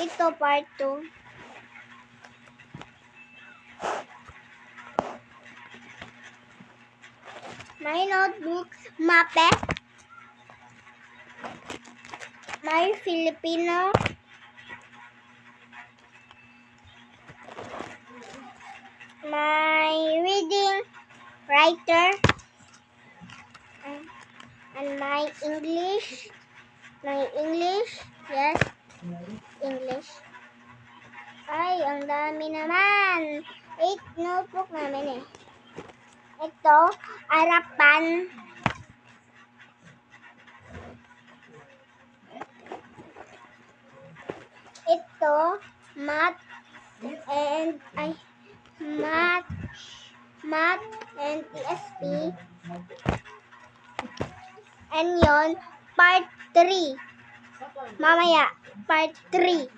ito part 2. My notebook, mape. My Filipino. My reading writer. And my English. My English. Yes. English. Ay, ang dami naman. 8 notebook namin eh. Ito, harapan. Ito, math and ESP. And yon, part 3. Mamaya, part 3.